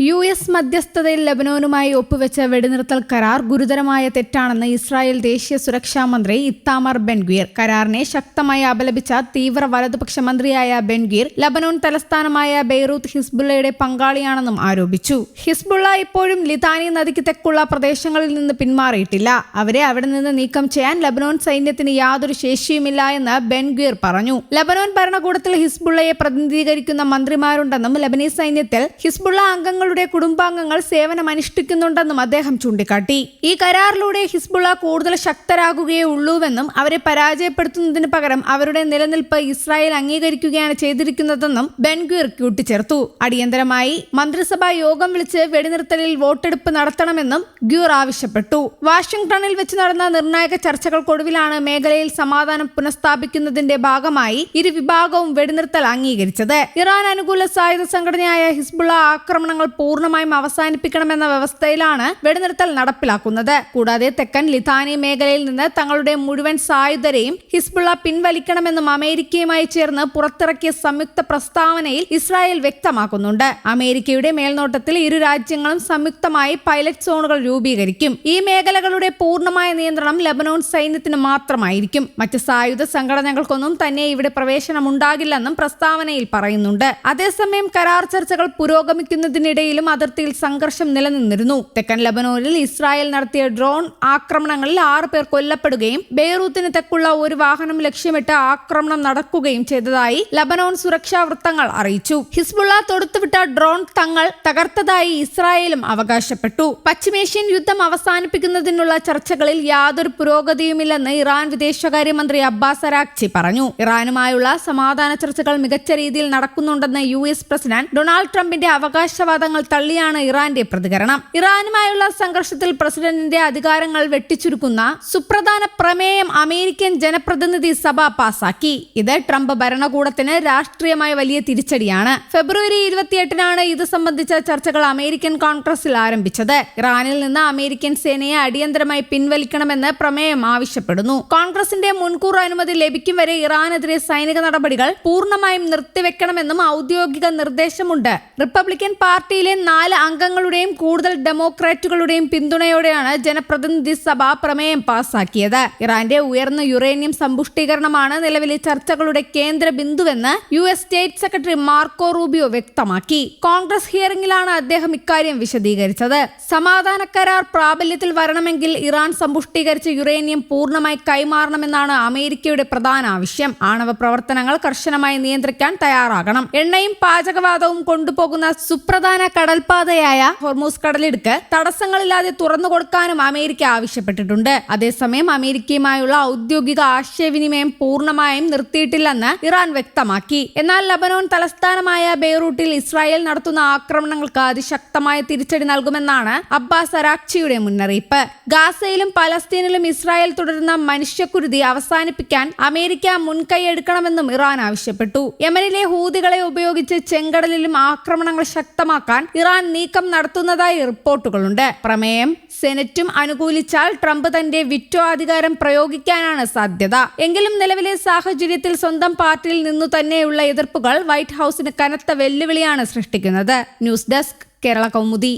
US. മധ്യസ്ഥതയിൽ ലബനോനുമായി ഒപ്പുവെച്ച വെടിനിർത്തൽ കരാർ ഗുരുതരമായ തെറ്റാണെന്ന് ഇസ്രായേൽ ദേശീയ സുരക്ഷാ മന്ത്രി ഇത്താമർ ബെൻഗ്വീർ. കരാറിനെ ശക്തമായി അപലപിച്ച തീവ്ര വലതുപക്ഷ മന്ത്രിയായ ബെൻഗ്വീർ ലബനോൻ തലസ്ഥാനമായ ബെയ്റൂത്ത് ഹിസ്ബുള്ളയുടെ പങ്കാളിയാണെന്നും ആരോപിച്ചു. ഹിസ്ബുള്ള ഇപ്പോഴും ലിതാനി നദിക്ക് തെക്കുള്ള പ്രദേശങ്ങളിൽ നിന്ന് പിന്മാറിയിട്ടില്ല. അവരെ അവിടെ നിന്ന് നീക്കം ചെയ്യാൻ ലബനോൻ സൈന്യത്തിന് യാതൊരു ശേഷിയുമില്ല എന്ന് ബെൻഗ്വീർ പറഞ്ഞു. ലബനോൻ ഭരണകൂടത്തിൽ ഹിസ്ബുള്ളയെ പ്രതിനിധീകരിക്കുന്ന മന്ത്രിമാരുണ്ടെന്നും ലബനീസ് സൈന്യത്തിൽ ഹിസ്ബുള്ള അംഗങ്ങളുടെ കുടുംബാംഗങ്ങൾ സേവനമനുഷ്ഠിക്കുന്നുണ്ടെന്നും അദ്ദേഹം ചൂണ്ടിക്കാട്ടി. ഈ കരാറിലൂടെ ഹിസ്ബുള്ള കൂടുതൽ ശക്തരാകുകയേ ഉള്ളൂവെന്നും അവരെ പരാജയപ്പെടുത്തുന്നതിന് പകരം അവരുടെ നിലനിൽപ്പ് ഇസ്രായേൽ അംഗീകരിക്കുകയാണ് ചെയ്തിരിക്കുന്നതെന്നും ബെൻഗ്വീർ കൂട്ടിച്ചേർത്തു. അടിയന്തരമായി മന്ത്രിസഭാ യോഗം വിളിച്ച് വെടിനിർത്തലിൽ വോട്ടെടുപ്പ് നടത്തണമെന്നും ഗ്യൂർ ആവശ്യപ്പെട്ടു. വാഷിംഗ്ടണിൽ വെച്ച് നടന്ന നിർണായക ചർച്ചകൾക്കൊടുവിലാണ് മേഖലയിൽ സമാധാനം പുനഃസ്ഥാപിക്കുന്നതിന്റെ ഭാഗമായി ഇരു വിഭാഗവും വെടിനിർത്തൽ അംഗീകരിച്ചത്. ഇറാൻ അനുകൂല സായുധ സംഘടനയായ ഹിസ്ബുള്ള ആക്രമണങ്ങൾ പൂർണ്ണമായും അവസാനിപ്പിക്കണമെന്ന വ്യവസ്ഥയിലാണ് വെടിനിർത്തൽ നടപ്പിലാക്കുന്നത്. കൂടാതെ തെക്കൻ ലിതാനി മേഖലയിൽ നിന്ന് തങ്ങളുടെ മുഴുവൻ സായുധരെയും ഹിസ്ബുള്ള പിൻവലിക്കണമെന്നും അമേരിക്കയുമായി ചേർന്ന് പുറത്തിറക്കിയ സംയുക്ത പ്രസ്താവനയിൽ ഇസ്രായേൽ വ്യക്തമാക്കുന്നുണ്ട്. അമേരിക്കയുടെ മേൽനോട്ടത്തിൽ ഇരു രാജ്യങ്ങളും സംയുക്തമായി പൈലറ്റ് സോണുകൾ രൂപീകരിക്കും. ഈ മേഖലകളുടെ പൂർണ്ണമായ നിയന്ത്രണം ലബനോൻ സൈന്യത്തിന് മാത്രമായിരിക്കും. മറ്റ് സായുധ സംഘടനകൾക്കൊന്നും തന്നെ ഇവിടെ പ്രവേശനമുണ്ടാകില്ലെന്നും പ്രസ്താവനയിൽ പറയുന്നുണ്ട്. അതേസമയം കരാർ ചർച്ചകൾ പുരോഗമിക്കുന്നതിനിടയിലും അതിർത്തിയിൽ സംഘർഷം നിലനിന്നിരുന്നു. തെക്കൻ ലബനോനിൽ ഇസ്രായേൽ നടത്തിയ ഡ്രോൺ ആക്രമണങ്ങളിൽ 6 പേർ കൊല്ലപ്പെടുകയും ബെയ്റൂത്തിന് തെക്കുള്ള ഒരു വാഹനം ലക്ഷ്യമിട്ട് ആക്രമണം നടക്കുകയും ചെയ്തതായി ലബനോൻ സുരക്ഷാ വൃത്തങ്ങൾ അറിയിച്ചു. ഹിസ്ബുള്ള തൊടുത്തുവിട്ട ഡ്രോൺ തങ്ങൾ തകർത്തതായി ഇസ്രായേലും അവകാശപ്പെട്ടു. പശ്ചിമേഷ്യൻ യുദ്ധം അവസാനിപ്പിക്കുന്നതിനുള്ള ചർച്ചകളിൽ യാതൊരു പുരോഗതിയുമില്ലെന്ന് ഇറാൻ വിദേശകാര്യമന്ത്രി അബ്ബാസ് അരാക്ചി പറഞ്ഞു. ഇറാനുമായുള്ള സമാധാന ചർച്ചകൾ മികച്ച രീതിയിൽ നടക്കുന്നുണ്ടെന്ന് യു.എസ്. പ്രസിഡന്റ് ഡൊണാൾഡ് ട്രംപിന്റെ അവകാശവാദങ്ങൾ തള്ളിയാണ് ഇറാന്റെ പ്രതികരണം. ഇറാനുമായുള്ള സംഘർഷത്തിൽ പ്രസിഡന്റിന്റെ അധികാരങ്ങൾ വെട്ടിച്ചുരുക്കുന്ന സുപ്രധാന പ്രമേയം അമേരിക്കൻ ജനപ്രതിനിധി സഭ പാസാക്കി. ഇത് ട്രംപ് ഭരണകൂടത്തിന് രാഷ്ട്രീയമായ വലിയ തിരിച്ചടിയാണ്. ഫെബ്രുവരി 28-നാണ് ഇത് സംബന്ധിച്ച ചർച്ചകൾ അമേരിക്കൻ കോൺഗ്രസിൽ ആരംഭിച്ചത്. ഇറാനിൽ നിന്ന് അമേരിക്കൻ സേനയെ അടിയന്തരമായി പിൻവലിക്കണമെന്ന് പ്രമേയം ആവശ്യപ്പെടുന്നു. കോൺഗ്രസിന്റെ മുൻകൂർ അനുമതി ലഭിക്കും വരെ ഇറാനെതിരെ സൈനിക നടപടികൾ പൂർണ്ണമായും നിർത്തിവെക്കണമെന്നും ഔദ്യോഗിക നിർദ്ദേശമുണ്ട്. റിപ്പബ്ലിക്കൻ പാർട്ടിയിലെ 4 അംഗങ്ങളുടെയും കൂടുതൽ ഡെമോക്രാറ്റുകളുടെയും പിന്തുണയോടെയാണ് ജനപ്രതിനിധി സഭ പ്രമേയം പാസാക്കിയത്. ഇറാന്റെ ഉയർന്ന യുറേനിയം സമ്പുഷ്ടീകരണമാണ് നിലവിലെ ചർച്ചകളുടെ കേന്ദ്ര ബിന്ദുവെന്ന് US. State secretary Marco Rubio വ്യക്തമാക്കി. കോൺഗ്രസ് ഹിയറിംഗിലാണ് അദ്ദേഹം ഇക്കാര്യം വിശദീകരിച്ചത്. സമാധാന കരാർ പ്രാബല്യത്തിൽ വരണമെങ്കിൽ ഇറാൻ സമ്പുഷ്ടീകരിച്ച യുറേനിയം പൂർണ്ണമായി കൈമാറണമെന്നാണ് അമേരിക്കയുടെ പ്രധാന ആവശ്യം. ആണവ പ്രവർത്തനങ്ങൾ കർശനമായി നിയന്ത്രിക്കാൻ തയ്യാറാകണം. എണ്ണയും പാചകവാതവും കൊണ്ടുപോകുന്ന സുപ്രധാന കടൽപാതയായ ഹോർമൂസ് കടലിടുക്ക് തടസ്സങ്ങളില്ലാതെ തുറന്നു കൊടുക്കാനും അമേരിക്ക ആവശ്യപ്പെട്ടിട്ടുണ്ട്. അതേസമയം അമേരിക്കയുമായുള്ള ഔദ്യോഗിക ആശയവിനിമയം പൂർണ്ണമായും നിർത്തിയിട്ടില്ലെന്ന് ഇറാൻ വ്യക്തമാക്കി. എന്നാൽ ലബനോൻ തലസ്ഥാനമായ ബെയ്റൂട്ടിൽ ഇസ്രായേൽ നടത്തുന്ന ആക്രമണങ്ങൾക്ക് അതിശക്തമായ തിരിച്ചടി നൽകുമെന്നാണ് അബ്ബാസ് അരാക്ചിയുടെ മുന്നറിയിപ്പ്. ഗാസയിലും പലസ്തീനിലും ഇസ്രായേൽ തുടരുന്ന മനുഷ്യക്കുരുതി അവസാനിപ്പിക്കാൻ അമേരിക്ക മുൻകൈയെടുക്കണമെന്നും ഇറാൻ ആവശ്യപ്പെട്ടു. യമനിലെ ഹൂതികളെ ഉപയോഗിച്ച് ചെങ്കടലിലും ആക്രമണങ്ങൾ ശക്തമാക്കാൻ ഇറാൻ നീക്കം നടത്തുന്നതായി റിപ്പോർട്ടുകളുണ്ട്. പ്രമേയം സെനറ്റും അനുകൂലിച്ചാൽ ട്രംപ് തന്റെ വിറ്റോ അധികാരം പ്രയോഗിക്കാനാണ് സാധ്യത. എങ്കിലും നിലവിലെ സാഹചര്യത്തിൽ സ്വന്തം പാർട്ടിയിൽ നിന്നു തന്നെയുള്ള എതിർപ്പുകൾ വൈറ്റ് ഹൌസിന് കനത്ത വെല്ലുവിളിയാണ് സൃഷ്ടിക്കുന്നത്. News desk Kerala Kaumudi.